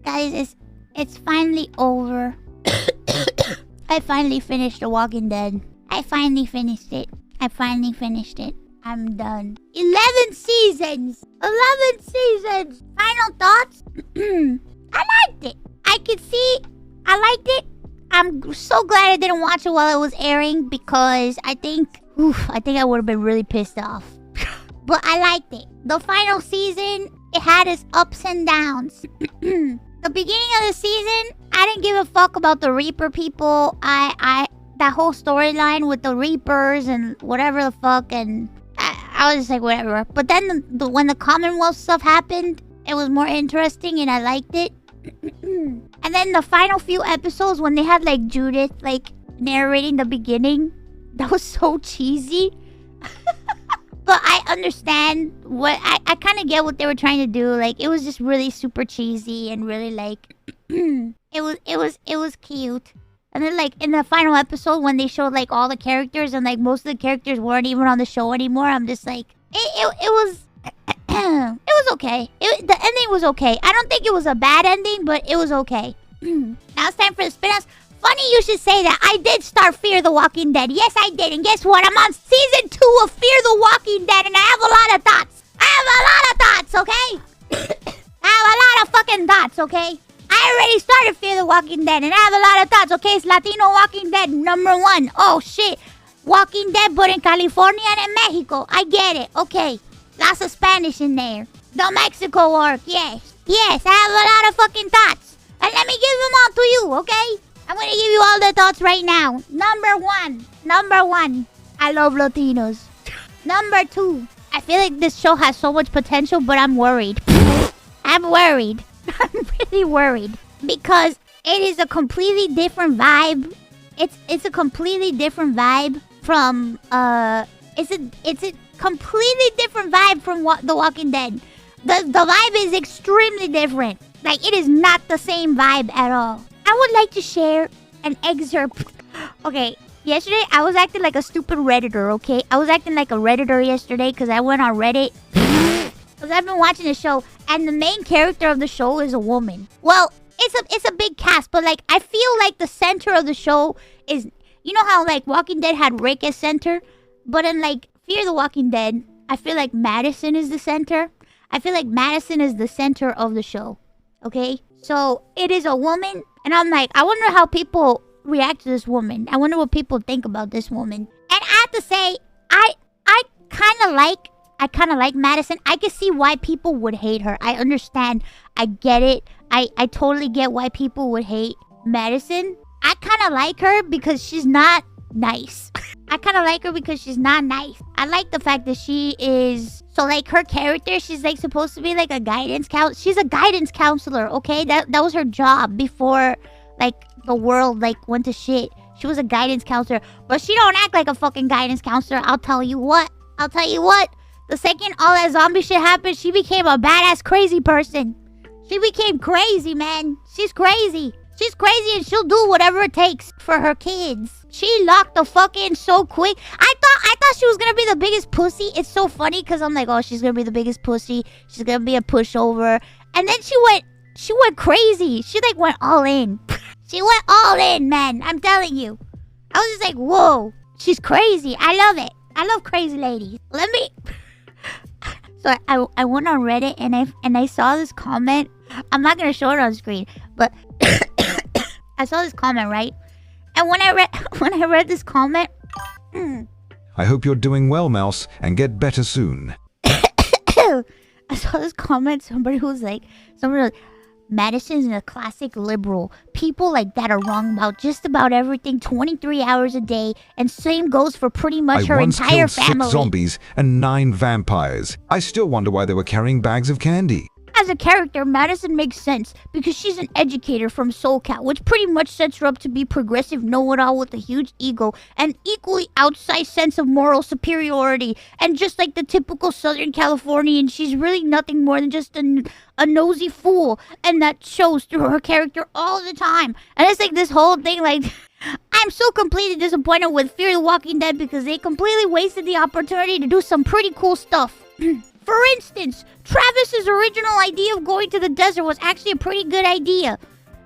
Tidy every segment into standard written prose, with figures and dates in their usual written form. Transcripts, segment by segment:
Guys, it's finally over. I finally finished The Walking Dead. I finally finished it. I'm done. 11 seasons. Final thoughts? I liked it. I could see I liked it. I'm so glad I didn't watch it while it was airing because I think I would have been really pissed off. But I liked it. The final season, it had its ups and downs. The beginning of the season, I didn't give a fuck about the Reaper people. That whole storyline with the Reapers and whatever the fuck, and I was just like, whatever. But then when the Commonwealth stuff happened, it was more interesting and I liked it. And then the final few episodes when they had like Judith like narrating the beginning, that was so cheesy. But I understand what I kind of get what they were trying to do. Like it was just really super cheesy and really like it was cute. And then like in the final episode when they showed like all the characters and like most of the characters weren't even on the show anymore, I'm just like it was it was okay. The ending was okay. I don't think it was a bad ending, but it was okay. Now it's time for the spin-offs. Funny you should say that. I did start Fear the Walking Dead. Yes, I did. And guess what? I'm on season 2 of Fear the Walking Dead, and I have a lot of thoughts. Okay? I have a lot of fucking thoughts, okay? I already started Fear the Walking Dead, and I have a lot of thoughts, okay? It's Latino Walking Dead #1. Oh, shit. Walking Dead, but in California and in Mexico. I get it. Okay. Lots of Spanish in there. The Mexico arc, yes. Yes, I have a lot of fucking thoughts. And let me give them all to you, okay? I'm gonna give you all the thoughts right now. Number one, I love Latinos. Number 2, I feel like this show has so much potential, but I'm worried. I'm worried. I'm really worried. Because it is a completely different vibe. It's a completely different vibe from, it's a completely different vibe from The Walking Dead. The vibe is extremely different. Like, it is not the same vibe at all. I would like to share an excerpt. Okay, yesterday I was acting like a stupid Redditor, okay? I was acting like a Redditor yesterday because I went on Reddit. Because I've been watching the show, and the main character of the show is a woman. Well, it's a big cast, but like, I feel like the center of the show is... You know how like Walking Dead had Rick as center? But in like Fear the Walking Dead, I feel like Madison is the center. I feel like Madison is the center of the show. Okay? So, it is a woman, and I'm like, I wonder how people react to this woman. I wonder what people think about this woman. And I have to say, I kind of like Madison. I can see why people would hate her. I understand. I get it. I totally get why people would hate Madison. I kind of like her because she's not nice. I like the fact that she is... So, like, her character, she's, like, supposed to be, like, a guidance counselor. She's a guidance counselor, okay? That was her job before, like, the world, like, went to shit. She was a guidance counselor. But she don't act like a fucking guidance counselor. I'll tell you what. The second all that zombie shit happened, she became a badass crazy person. She became crazy, man. She's crazy. She's crazy and she'll do whatever it takes for her kids. She locked the fuck in so quick. I thought she was gonna be the biggest pussy. It's so funny because I'm like, oh, she's gonna be the biggest pussy. She's gonna be a pushover. And then she went crazy. She like went all in. She went all in, man. I'm telling you. I was just like, whoa. She's crazy. I love it. I love crazy ladies. So I went on Reddit and I saw this comment. I'm not gonna show it on screen, but I saw this comment, right? And when I read this comment, I hope you're doing well, Mouse, and get better soon. I saw this comment. Somebody was like, Madison's a classic liberal. People like that are wrong about just about everything 23 hours a day, and same goes for pretty much her entire family. I once killed 6 zombies and 9 vampires. I still wonder why they were carrying bags of candy. As a character, Madison makes sense because she's an educator from SoCal, which pretty much sets her up to be progressive know-it-all with a huge ego and equally outsized sense of moral superiority. And just like the typical Southern Californian, she's really nothing more than just a nosy fool, and that shows through her character all the time. And it's like this whole thing, like... I'm so completely disappointed with Fear the Walking Dead because they completely wasted the opportunity to do some pretty cool stuff. For instance, Travis's original idea of going to the desert was actually a pretty good idea.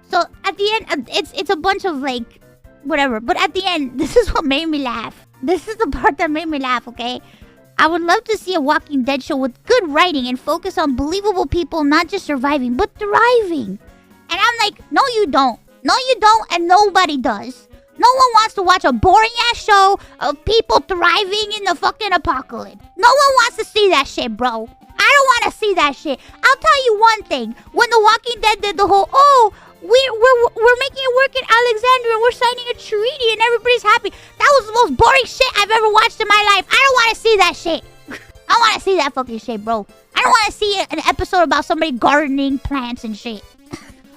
So at the end, it's a bunch of like, whatever. But at the end, this is what made me laugh. This is the part that made me laugh, okay? I would love to see a Walking Dead show with good writing and focus on believable people not just surviving, but thriving. And I'm like, no you don't. No you don't, and nobody does. No one wants to watch a boring-ass show of people thriving in the fucking apocalypse. No one wants to see that shit, bro. I don't want to see that shit. I'll tell you one thing. When The Walking Dead did the whole, we're making it work in Alexandria and we're signing a treaty and everybody's happy. That was the most boring shit I've ever watched in my life. I don't want to see that shit. I don't want to see that fucking shit, bro. I don't want to see an episode about somebody gardening plants and shit.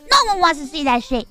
No one wants to see that shit.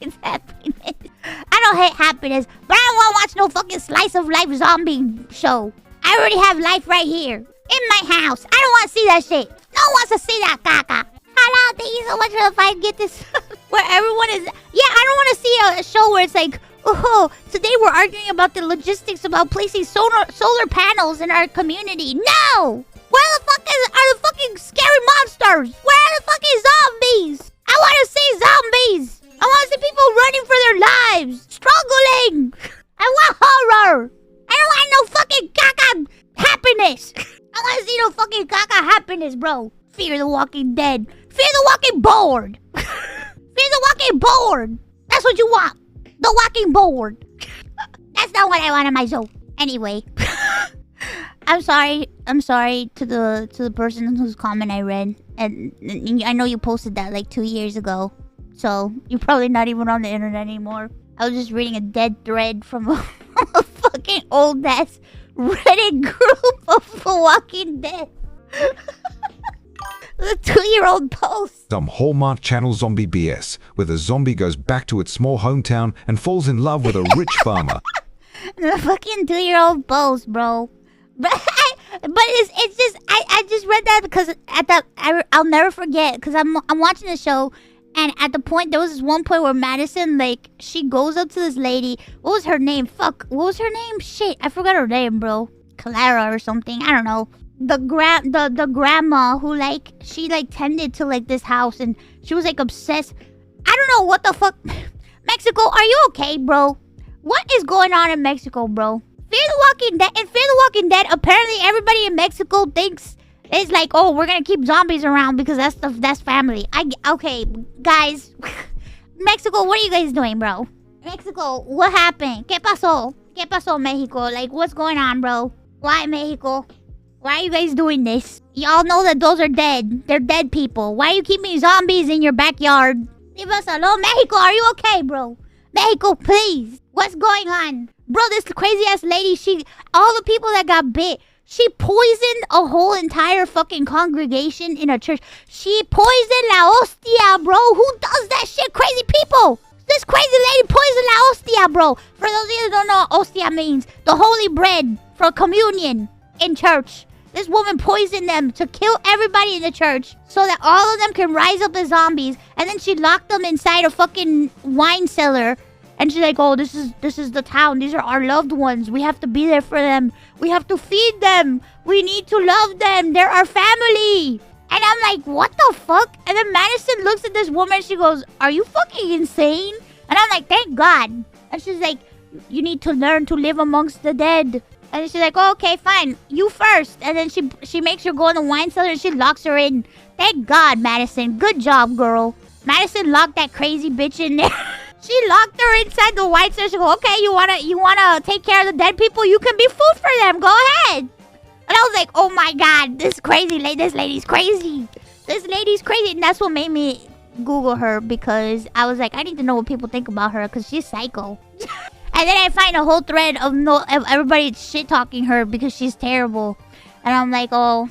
It's happiness. I don't hate happiness, but I don't want to watch no fucking slice of life zombie show. I already have life right here in my house. I don't want to see that shit. No one wants to see that caca. Hello, thank you so much for the 5 get this. Where everyone is. Yeah, I don't want to see a show where it's like, oh, today we're arguing about the logistics about placing solar panels in our community. No! Where the fuck are the fucking scary monsters? Where are the fucking zombies? I want to see zombies. I want to see people running for their lives, struggling. I want horror. I don't want no fucking caca happiness. I want to see no fucking caca happiness, bro. Fear the Walking Dead. Fear the Walking Board. Fear the Walking Board. That's what you want. The Walking Board. That's not what I want in my show. Anyway, I'm sorry. I'm sorry to the person whose comment I read, and I know you posted that like 2 years ago. So, you're probably not even on the internet anymore. I was just reading a dead thread from a fucking old-ass Reddit group of The Walking Dead. The 2-year-old post. Some Hallmark Channel zombie BS, where the zombie goes back to its small hometown and falls in love with a rich farmer. The fucking 2-year-old post, bro. But it's just, I just read that because I'll never forget, because I'm watching the show. And at the point, there was this one point where Madison, like, she goes up to this lady. What was her name? Fuck. What was her name? Shit, I forgot her name, bro. Clara or something. I don't know. The grandma who, like, she, like, tended to, like, this house. And she was, like, obsessed. I don't know what the fuck. Mexico, are you okay, bro? What is going on in Mexico, bro? Fear the Walking Dead. In Fear the Walking Dead, apparently everybody in Mexico thinks... It's like, oh, we're gonna keep zombies around because that's family. Okay, guys. Mexico, what are you guys doing, bro? Mexico, what happened? ¿Qué pasó? ¿Qué pasó, Mexico? Like, what's going on, bro? Why, Mexico? Why are you guys doing this? Y'all know that those are dead. They're dead people. Why are you keeping zombies in your backyard? Leave us alone. Mexico, are you okay, bro? Mexico, please. What's going on? Bro, this crazy-ass lady, all the people that got bit... She poisoned a whole entire fucking congregation in a church. She poisoned la hostia, bro. Who does that shit? Crazy people. This crazy lady poisoned la hostia, bro. For those of you who don't know what hostia means, the holy bread for communion in church. This woman poisoned them to kill everybody in the church so that all of them can rise up as zombies. And then she locked them inside a fucking wine cellar. And she's like, oh, this is the town. These are our loved ones. We have to be there for them. We have to feed them. We need to love them. They're our family. And I'm like, what the fuck? And then Madison looks at this woman. She goes, are you fucking insane? And I'm like, thank God. And she's like, you need to learn to live amongst the dead. And she's like, oh, okay, fine. You first. And then she makes her go in the wine cellar and she locks her in. Thank God, Madison. Good job, girl. Madison locked that crazy bitch in there. She locked her inside the white cellar. She goes, okay, you wanna take care of the dead people? You can be food for them. Go ahead. And I was like, oh my God, this lady's crazy. This lady's crazy. And that's what made me Google her, because I was like, I need to know what people think about her, because she's psycho. And then I find a whole thread of everybody shit talking her because she's terrible. And I'm like, oh,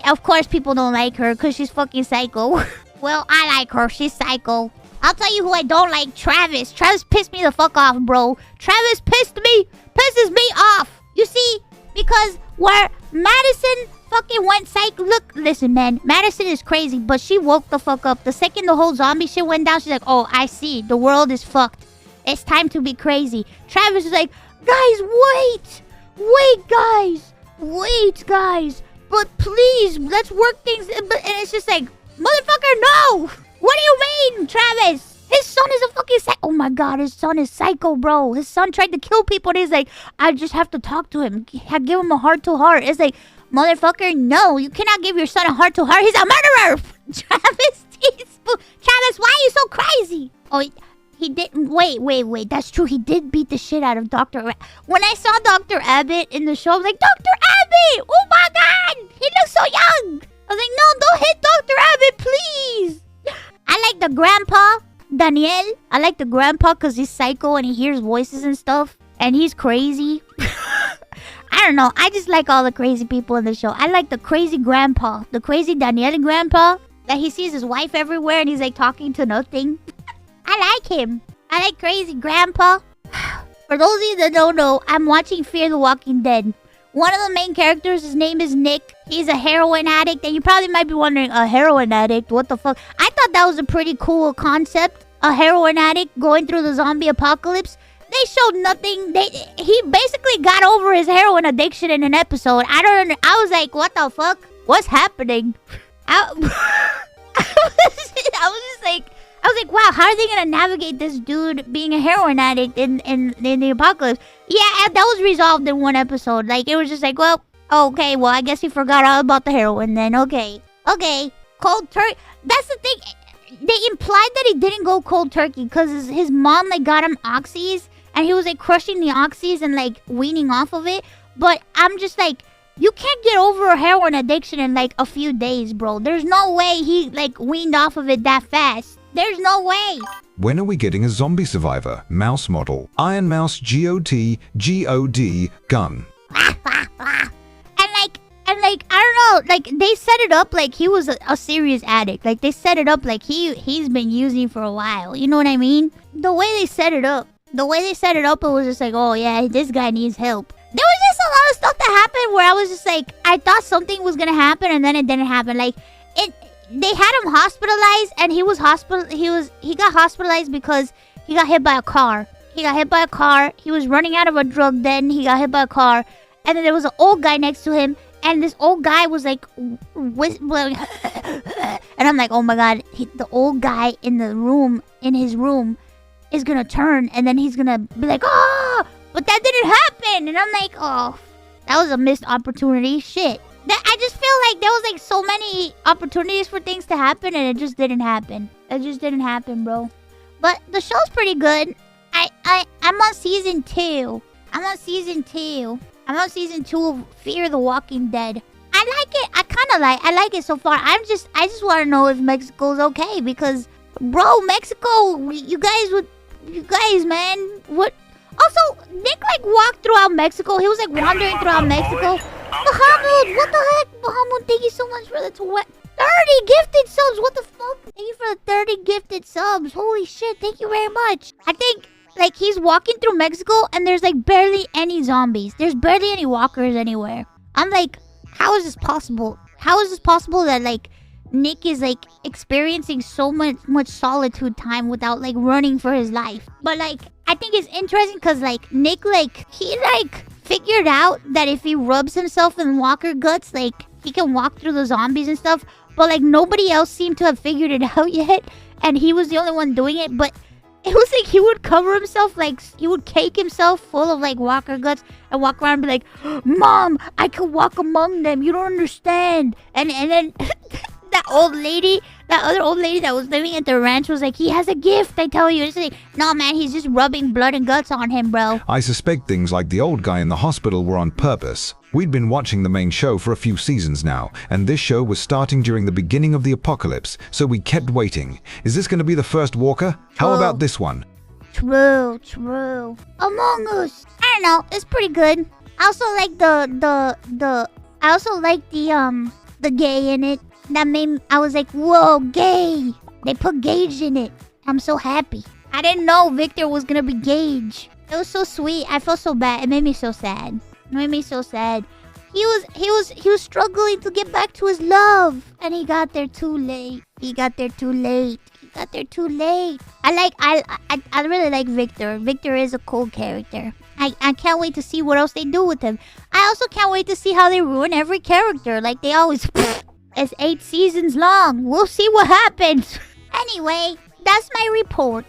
of course people don't like her because she's fucking psycho. Well, I like her. She's psycho. I'll tell you who I don't like. Travis. Travis pissed me the fuck off, bro. Travis pisses me off. You see? Because where Madison fucking went psych. Look, listen, man. Madison is crazy, but she woke the fuck up. The second the whole zombie shit went down, she's like, oh, I see. The world is fucked. It's time to be crazy. Travis is like, guys, wait. Wait, guys. Wait, guys. but please, let's work things. And it's just like, motherfucker, no. What do you mean, Travis? His son is a fucking oh my god, his son is psycho, bro. His son tried to kill people and he's like, I just have to talk to him. Give him a heart-to-heart. It's like, motherfucker, no. You cannot give your son a heart-to-heart. He's a murderer. Travis, Travis, why are you so crazy? Oh, he didn't. Wait. That's true. He did beat the shit out of Dr. When I saw Dr. Abbott in the show, I was like, Dr. Abbott! Oh my god! He looks so young! I was like, no, don't hit Dr. Abbott, please! I like the grandpa. Daniel, I like the grandpa because he's psycho and he hears voices and stuff. And he's crazy. I don't know. I just like all the crazy people in the show. I like the crazy grandpa. The crazy Daniel grandpa. That he sees his wife everywhere and he's like talking to nothing. I like him. I like crazy grandpa. For those of you that don't know, I'm watching Fear the Walking Dead. One of the main characters, his name is Nick. He's a heroin addict. And you probably might be wondering, a heroin addict? What the fuck? I thought that was a pretty cool concept. A heroin addict going through the zombie apocalypse. They showed nothing. He basically got over his heroin addiction in an episode. I was like, what the fuck? What's happening? I was like, wow, how are they gonna navigate this dude being a heroin addict in the apocalypse? Yeah, that was resolved in one episode. Like, it was just like, well, okay, well, I guess he forgot all about the heroin then. Okay. Cold turkey. That's the thing. They implied that he didn't go cold turkey because his mom, like, got him oxys. And he was, like, crushing the oxys and, like, weaning off of it. But I'm just like, you can't get over a heroin addiction in, like, a few days, bro. There's no way he, like, weaned off of it that fast. There's no way. When are we getting a zombie survivor mouse model? Ironmouse GOD gun. And like, I don't know, like, they set it up like he was a serious addict. Like, they set it up like he's been using for a while. You know what I mean? The way they set it up, it was just like, oh yeah, this guy needs help. There was just a lot of stuff that happened where I was just like, I thought something was gonna happen and then it didn't happen. Like, they had him hospitalized and he got hospitalized because he got hit by a car. He was running out of a drug then. He got hit by a car. And then there was an old guy next to him. And this old guy was like, whistling. And I'm like, oh my god, the old guy in his room is gonna turn and then he's gonna be like, oh, but that didn't happen. And I'm like, oh, that was a missed opportunity. Shit. I just feel like there was like so many opportunities for things to happen and it just didn't happen. It just didn't happen, bro. But the show's pretty good. I'm on season 2. I'm on season 2 of Fear the Walking Dead. I like it. I like it so far. I just want to know if Mexico's okay because, bro, Mexico, you guys, man, what? Also, Nick, like, walked throughout Mexico. He was, like, wandering throughout Mexico. Bahamut, what the heck? Bahamut, thank you so much for the 30 gifted subs. What the fuck? Thank you for the 30 gifted subs. Holy shit, thank you very much. I think, like, he's walking through Mexico and there's, like, barely any zombies. There's barely any walkers anywhere. I'm like, how is this possible? How is this possible that, like, Nick is, like, experiencing so much solitude time without, like, running for his life? But, like, I think it's interesting because, like, Nick, like, he, like, figured out that if he rubs himself in walker guts, like, he can walk through the zombies and stuff. But, like, nobody else seemed to have figured it out yet. And he was the only one doing it. But it was like he would cover himself, like, he would cake himself full of, like, walker guts and walk around and be like, Mom, I can walk among them. You don't understand. And then that other old lady that was living at the ranch was like, he has a gift, I tell you. It's like, no, man, he's just rubbing blood and guts on him, bro. I suspect things like the old guy in the hospital were on purpose. We'd been watching the main show for a few seasons now, and this show was starting during the beginning of the apocalypse, so we kept waiting. Is this going to be the first walker? How about this one? True. Among Us. I don't know, it's pretty good. I also like the gay in it. That made I was like, whoa, gay. They put Gage in it. I'm so happy. I didn't know Victor was gonna be Gage. It was so sweet. I felt so bad. It made me so sad. He was struggling to get back to his love, and he got there too late. I really like Victor. Victor is a cool character. I can't wait to see what else they do with him. I also can't wait to see how they ruin every character. Like they always... It's 8 seasons long. We'll see what happens. Anyway, that's my report.